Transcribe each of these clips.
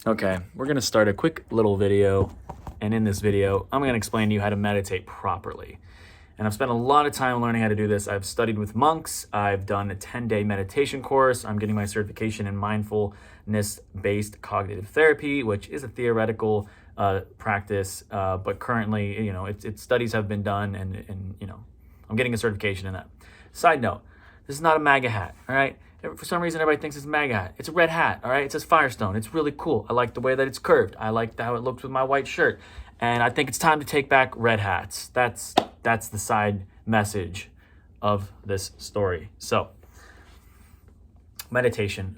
Okay, we're gonna start a quick little video, and in this video, I'm gonna explain to you how to meditate properly. And I've spent a lot of time learning how to do this. I've studied with monks, I've done a 10-day meditation course, I'm getting my certification in mindfulness-based cognitive therapy, which is a theoretical practice, but currently, studies have been done, and I'm getting a certification in that. Side note, this is not a MAGA hat, all right? For some reason, everybody thinks it's a MAGA hat. It's a red hat, all right? It says Firestone. It's really cool. I like the way that it's curved. I like how it looks with my white shirt. And I think it's time to take back red hats. That's the side message of this story. So, meditation.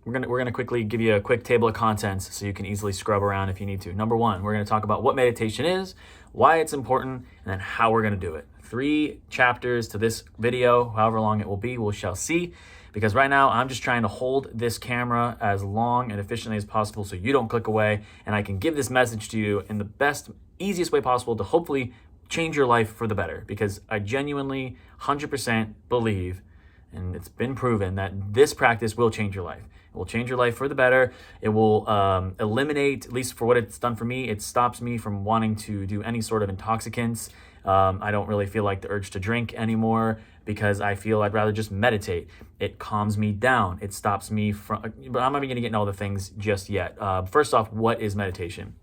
We're gonna quickly give you a quick table of contents so you can easily scrub around if you need to. Number one, we're gonna talk about what meditation is, why it's important, and then how we're gonna do it. 3 chapters to this video, however long it will be, we shall see. Because right now I'm just trying to hold this camera as long and efficiently as possible so you don't click away, and I can give this message to you in the best, easiest way possible to hopefully change your life for the better. Because I genuinely 100% believe, and it's been proven, that this practice will change your life. It will change your life for the better. It will eliminate, at least for what it's done for me, it stops me from wanting to do any sort of intoxicants. I don't really feel like the urge to drink anymore because I feel I'd rather just meditate. It calms me down. It stops me from, but I'm not even gonna get into all the things just yet. First off, what is meditation?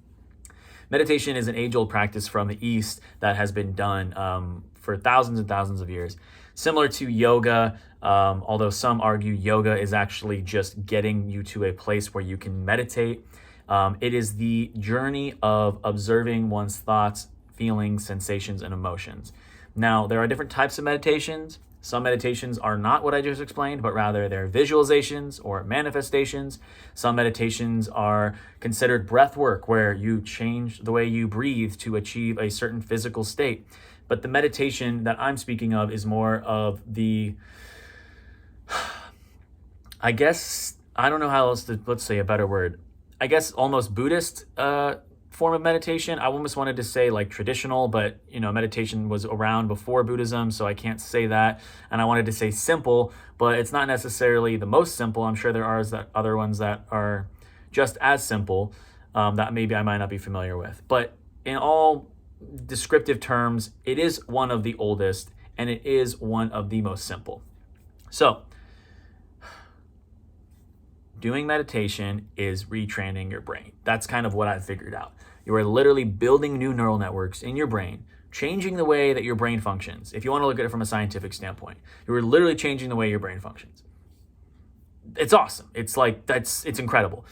Meditation is an age-old practice from the East that has been done for thousands and thousands of years. Similar to yoga, although some argue yoga is actually just getting you to a place where you can meditate. It is the journey of observing one's thoughts, feelings, sensations, and emotions. Now, there are different types of meditations. Some meditations are not what I just explained, but rather they're visualizations or manifestations. Some meditations are considered breath work, where you change the way you breathe to achieve a certain physical state. But the meditation that I'm speaking of is more of the, I guess, I don't know how else to, let's say a better word, I guess almost Buddhist form of meditation. I almost wanted to say like traditional, but meditation was around before Buddhism, so I can't say that. And I wanted to say simple, but it's not necessarily the most simple. I'm sure there are other ones that are just as simple that maybe I might not be familiar with. But in all descriptive terms, it is one of the oldest and it is one of the most simple. So, doing meditation is retraining your brain. That's kind of what I figured out. You are literally building new neural networks in your brain, changing the way that your brain functions. If you want to look at it from a scientific standpoint, you are literally changing the way your brain functions. It's awesome. It's incredible.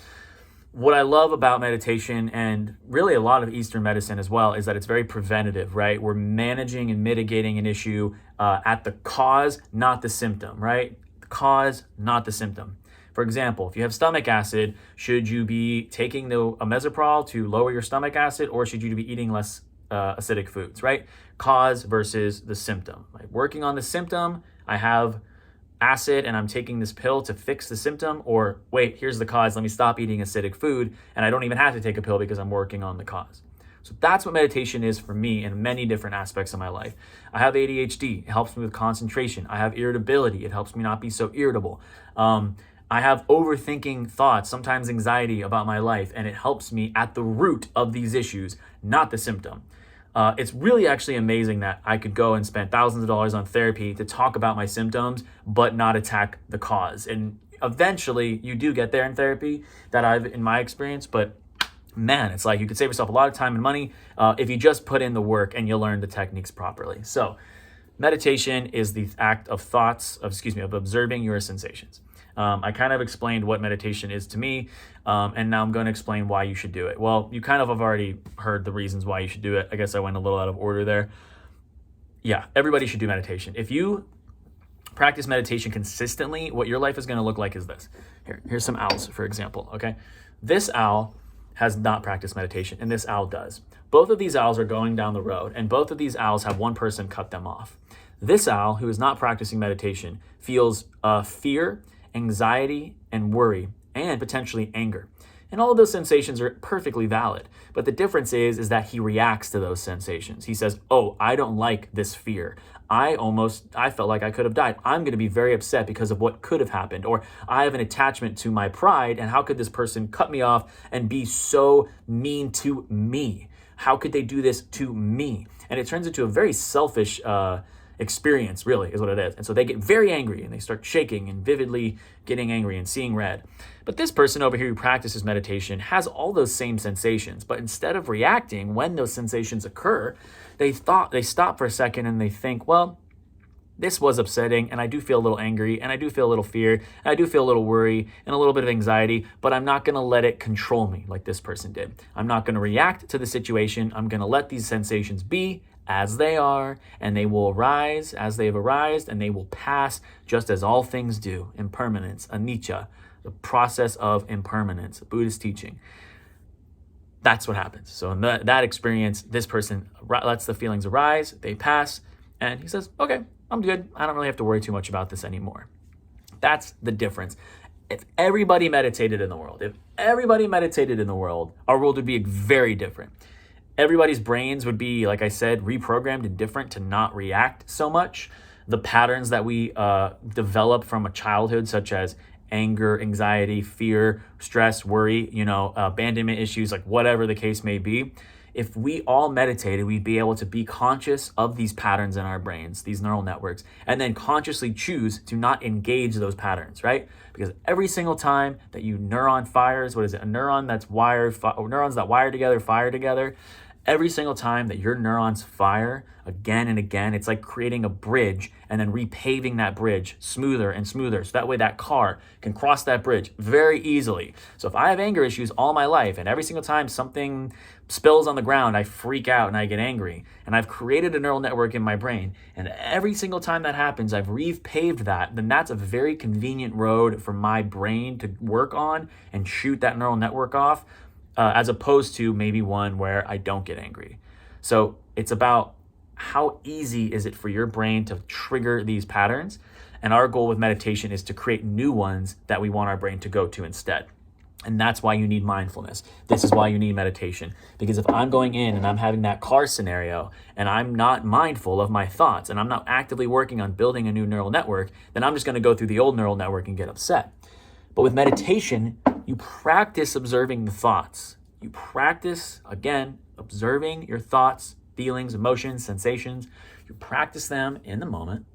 What I love about meditation, and really a lot of Eastern medicine as well, is that it's very preventative, right? We're managing and mitigating an issue at the cause, not the symptom, right? The cause, not the symptom. For example, if you have stomach acid, should you be taking the omeprazole to lower your stomach acid, or should you be eating less acidic foods, right? Cause versus the symptom. Like working on the symptom, I have acid and I'm taking this pill to fix the symptom, or wait, here's the cause, let me stop eating acidic food and I don't even have to take a pill because I'm working on the cause. So that's what meditation is for me in many different aspects of my life. I have ADHD, it helps me with concentration. I have irritability, it helps me not be so irritable. I have overthinking thoughts, sometimes anxiety about my life, and it helps me at the root of these issues, not the symptom. It's really actually amazing that I could go and spend thousands of dollars on therapy to talk about my symptoms, but not attack the cause. And eventually you do get there in therapy, in my experience, but man, it's like you could save yourself a lot of time and money if you just put in the work and you learn the techniques properly. So meditation is the act of of observing your sensations. I kind of explained what meditation is to me, and now I'm going to explain why you should do it. Well, you kind of have already heard the reasons why you should do it. I guess I went a little out of order there. Yeah, everybody should do meditation. If you practice meditation consistently, what your life is going to look like is this. Here's some owls, for example, okay? This owl has not practiced meditation, and this owl does. Both of these owls are going down the road, and both of these owls have one person cut them off. This owl, who is not practicing meditation, feels fear, anxiety, and worry, and potentially anger. And all of those sensations are perfectly valid. But the difference is that he reacts to those sensations. He says, oh, I don't like this fear. I felt like I could have died. I'm going to be very upset because of what could have happened. Or I have an attachment to my pride, and how could this person cut me off and be so mean to me? How could they do this to me? And it turns into a very selfish experience, really, is what it is. And so they get very angry and they start shaking and vividly getting angry and seeing red. But this person over here who practices meditation has all those same sensations, but instead of reacting when those sensations occur, they stop for a second and they think, well, this was upsetting, and I do feel a little angry, and I do feel a little fear, and I do feel a little worry and a little bit of anxiety, but I'm not going to let it control me like this person did. I'm not going to react to the situation. I'm going to let these sensations be as they are, and they will arise as they have arisen, and they will pass just as all things do. Impermanence, anicca, the process of impermanence, Buddhist teaching. That's what happens. So in that experience, this person lets the feelings arise, they pass, and he says, okay, I'm good. I don't really have to worry too much about this anymore. That's the difference. If everybody meditated in the world, our world would be very different. Everybody's brains would be, like I said, reprogrammed and different to not react so much. The patterns that we develop from a childhood, such as anger, anxiety, fear, stress, worry, abandonment issues, like whatever the case may be. If we all meditated, we'd be able to be conscious of these patterns in our brains, these neural networks, and then consciously choose to not engage those patterns, right? Because every single time that you neuron fires, a neuron that's neurons that wire together, fire together, every single time that your neurons fire again and again, it's like creating a bridge and then repaving that bridge smoother and smoother. So that way that car can cross that bridge very easily. So if I have anger issues all my life, and every single time something spills on the ground, I freak out and I get angry, and I've created a neural network in my brain, and every single time that happens, I've repaved that, then that's a very convenient road for my brain to work on and shoot that neural network off, as opposed to maybe one where I don't get angry. So it's about how easy is it for your brain to trigger these patterns? And our goal with meditation is to create new ones that we want our brain to go to instead. And that's why you need mindfulness. This is why you need meditation. Because if I'm going in and I'm having that car scenario and I'm not mindful of my thoughts and I'm not actively working on building a new neural network, then I'm just going to go through the old neural network and get upset. But with meditation, you practice observing the thoughts. You practice, again, observing your thoughts, feelings, emotions, sensations. You practice them in the moment.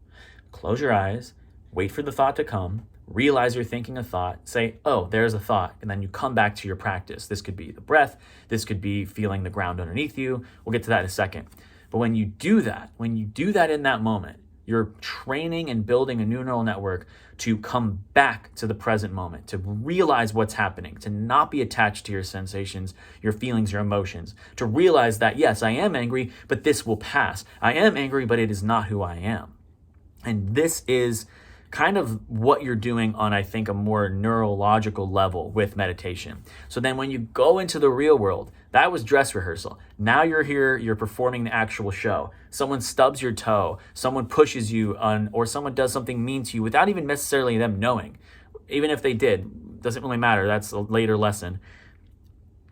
Close your eyes, wait for the thought to come, realize you're thinking a thought, say, oh, there's a thought, and then you come back to your practice. This could be the breath, this could be feeling the ground underneath you. We'll get to that in a second. But when you do that in that moment, you're training and building a new neural network to come back to the present moment, to realize what's happening, to not be attached to your sensations, your feelings, your emotions, to realize that, yes, I am angry, but this will pass. I am angry, but it is not who I am. And this is kind of what you're doing on, I think, a more neurological level with meditation. So then when you go into the real world, that was dress rehearsal. Now you're here, you're performing the actual show. Someone stubs your toe, someone pushes you or someone does something mean to you without even necessarily them knowing. Even if they did, doesn't really matter. That's a later lesson.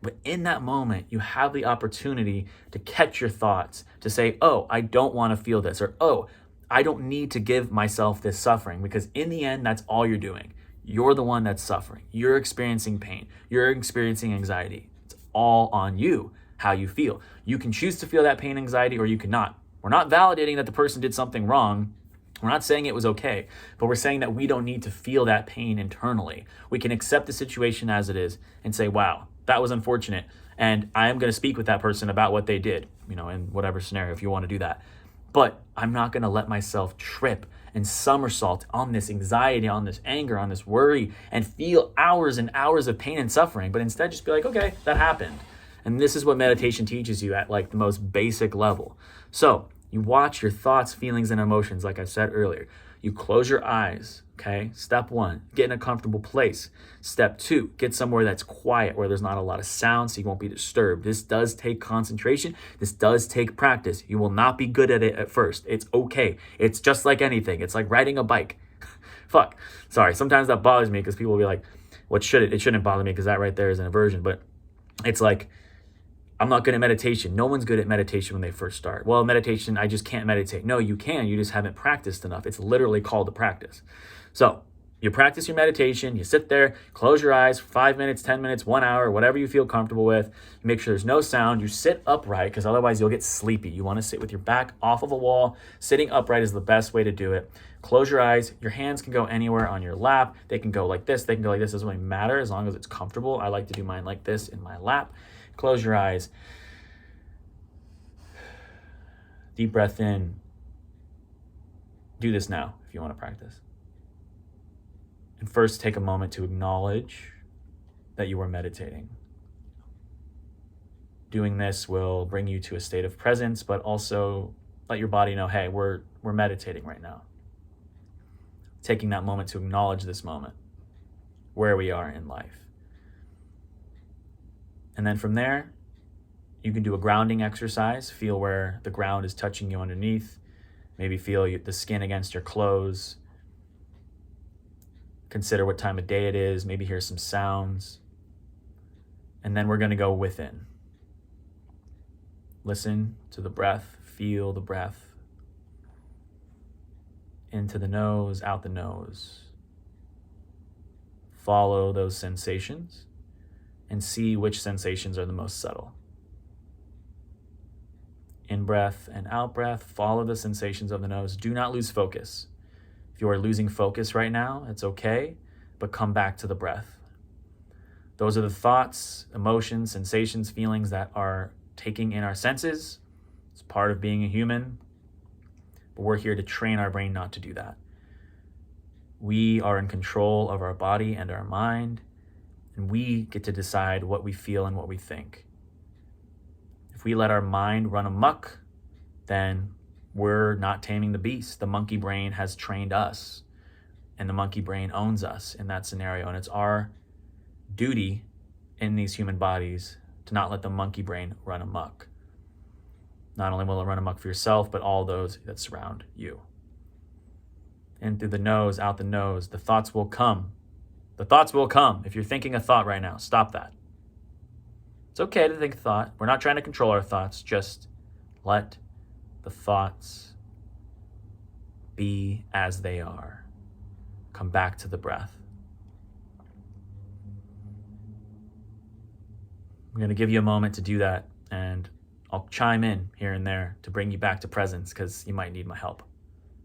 But in that moment, you have the opportunity to catch your thoughts, to say, oh, I don't want to feel this, or oh, I don't need to give myself this suffering, because in the end, that's all you're doing. You're the one that's suffering. You're experiencing pain. You're experiencing anxiety. It's all on you, how you feel. You can choose to feel that pain, anxiety, or you cannot. We're not validating that the person did something wrong. We're not saying it was okay, but we're saying that we don't need to feel that pain internally. We can accept the situation as it is and say, wow, that was unfortunate. And I am going to speak with that person about what they did, in whatever scenario, if you want to do that. But I'm not going to let myself trip and somersault on this anxiety, on this anger, on this worry, and feel hours and hours of pain and suffering, but instead just be like, okay, that happened. And this is what meditation teaches you at like the most basic level. So you watch your thoughts, feelings, and emotions, like I said earlier. You close your eyes, okay? Step 1, get in a comfortable place. Step 2, get somewhere that's quiet, where there's not a lot of sound so you won't be disturbed. This does take concentration. This does take practice. You will not be good at it at first. It's okay. It's just like anything. It's like riding a bike. Sorry, sometimes that bothers me because people will be like, It shouldn't bother me because that right there is an aversion, but it's like, I'm not good at meditation. No one's good at meditation when they first start. Well, meditation, I just can't meditate. No, you can. You just haven't practiced enough. It's literally called a practice. So you practice your meditation. You sit there, close your eyes for 5 minutes, 10 minutes, 1 hour, whatever you feel comfortable with. You make sure there's no sound. You sit upright because otherwise you'll get sleepy. You want to sit with your back off of a wall. Sitting upright is the best way to do it. Close your eyes. Your hands can go anywhere on your lap. They can go like this. They can go like this. It doesn't really matter as long as it's comfortable. I like to do mine like this in my lap. Close your eyes. Deep breath in. Do this now if you want to practice. And first, take a moment to acknowledge that you are meditating. Doing this will bring you to a state of presence, but also let your body know, hey, we're meditating right now. Taking that moment to acknowledge this moment, where we are in life. And then from there, you can do a grounding exercise. Feel where the ground is touching you underneath. Maybe feel the skin against your clothes. Consider what time of day it is. Maybe hear some sounds. And then we're going to go within. Listen to the breath. Feel the breath. Into the nose, out the nose. Follow those sensations and see which sensations are the most subtle. In breath and out breath, follow the sensations of the nose. Do not lose focus. If you are losing focus right now, it's okay, but come back to the breath. Those are the thoughts, emotions, sensations, feelings that are taking in our senses. It's part of being a human, but we're here to train our brain not to do that. We are in control of our body and our mind, and we get to decide what we feel and what we think. If we let our mind run amok, then we're not taming the beast. The monkey brain has trained us, and the monkey brain owns us in that scenario. And it's our duty in these human bodies to not let the monkey brain run amok. Not only will it run amok for yourself, but all those that surround you. In through the nose, out the nose, the thoughts will come. The thoughts will come. If you're thinking a thought right now, stop that. It's okay to think a thought. We're not trying to control our thoughts. Just let the thoughts be as they are. Come back to the breath. I'm going to give you a moment to do that, and I'll chime in here and there to bring you back to presence because you might need my help,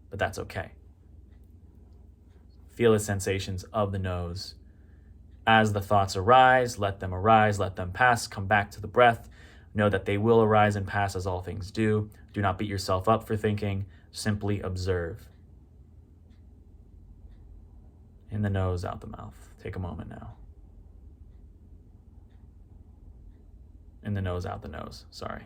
but that's okay. Feel the sensations of the nose. As the thoughts arise, let them pass, come back to the breath. Know that they will arise and pass as all things do. Do not beat yourself up for thinking, simply observe. In the nose, out the mouth. Take a moment now. In the nose, out the nose, sorry.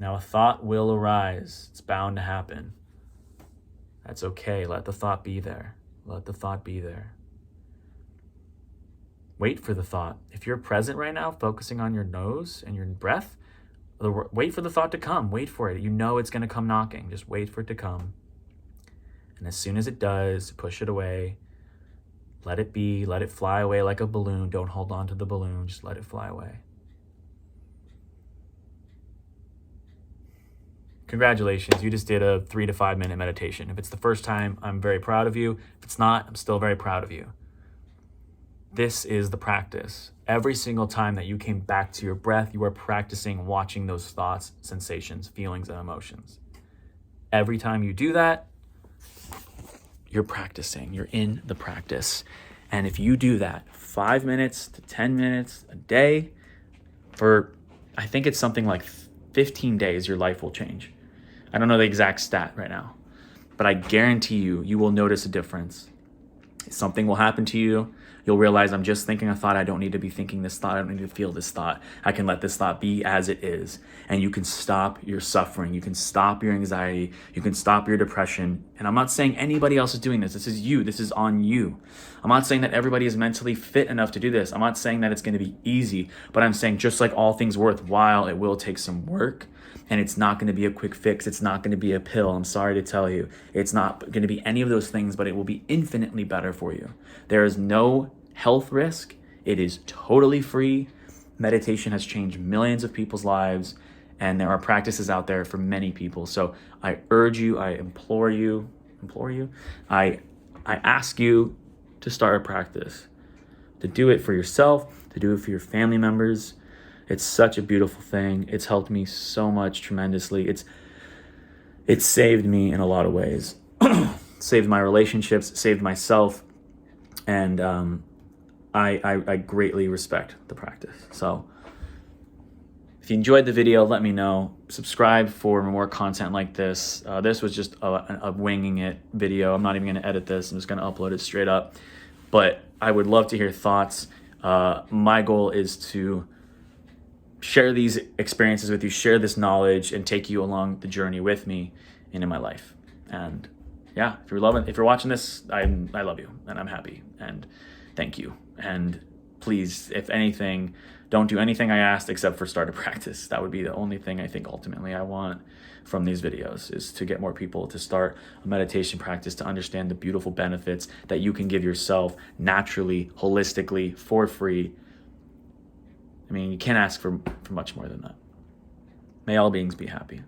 Now a thought will arise. It's bound to happen. That's okay. Let the thought be there. Let the thought be there. Wait for the thought. If you're present right now, focusing on your nose and your breath, wait for the thought to come. Wait for it. You know it's going to come knocking. Just wait for it to come. And as soon as it does, push it away. Let it be. Let it fly away like a balloon. Don't hold on to the balloon. Just let it fly away. Congratulations, you just did a 3 to 5 minute meditation. If it's the first time, I'm very proud of you. If it's not, I'm still very proud of you. This is the practice. Every single time that you came back to your breath, you are practicing watching those thoughts, sensations, feelings, and emotions. Every time you do that, you're practicing. You're in the practice. And if you do that 5 minutes to 10 minutes a day for, I think it's something like 15 days, your life will change. I don't know the exact stat right now, but I guarantee you will notice a difference. Something will happen to you. You'll realize I'm just thinking a thought. I don't need to be thinking this thought. I don't need to feel this thought. I can let this thought be as it is. And you can stop your suffering. You can stop your anxiety. You can stop your depression. And I'm not saying anybody else is doing this. This is you. This is on you. I'm not saying that everybody is mentally fit enough to do this. I'm not saying that it's going to be easy, but I'm saying just like all things worthwhile, it will take some work. And it's not going to be a quick fix. It's not going to be a pill. I'm sorry to tell you. It's not going to be any of those things, but it will be infinitely better for you. There is no health risk. It is totally free. Meditation has changed millions of people's lives, and there are practices out there for many people. So I urge you, I implore you, I ask you to start a practice, to do it for yourself, to do it for your family members. It's such a beautiful thing. It's helped me so much tremendously. It's saved me in a lot of ways. Saved my relationships, saved myself, and I greatly respect the practice. So if you enjoyed the video, let me know. Subscribe for more content like this. This was just a winging it video. I'm not even going to edit this. I'm just going to upload it straight up. But I would love to hear thoughts. My goal is to share these experiences with you, share this knowledge, and take you along the journey with me and in my life. And yeah, if you're watching this, I love you and I'm happy and thank you. And please, if anything, don't do anything I asked except for start a practice. That would be the only thing I think ultimately I want from these videos, is to get more people to start a meditation practice, to understand the beautiful benefits that you can give yourself naturally, holistically, for free. I mean, you can't ask for much more than that. May all beings be happy.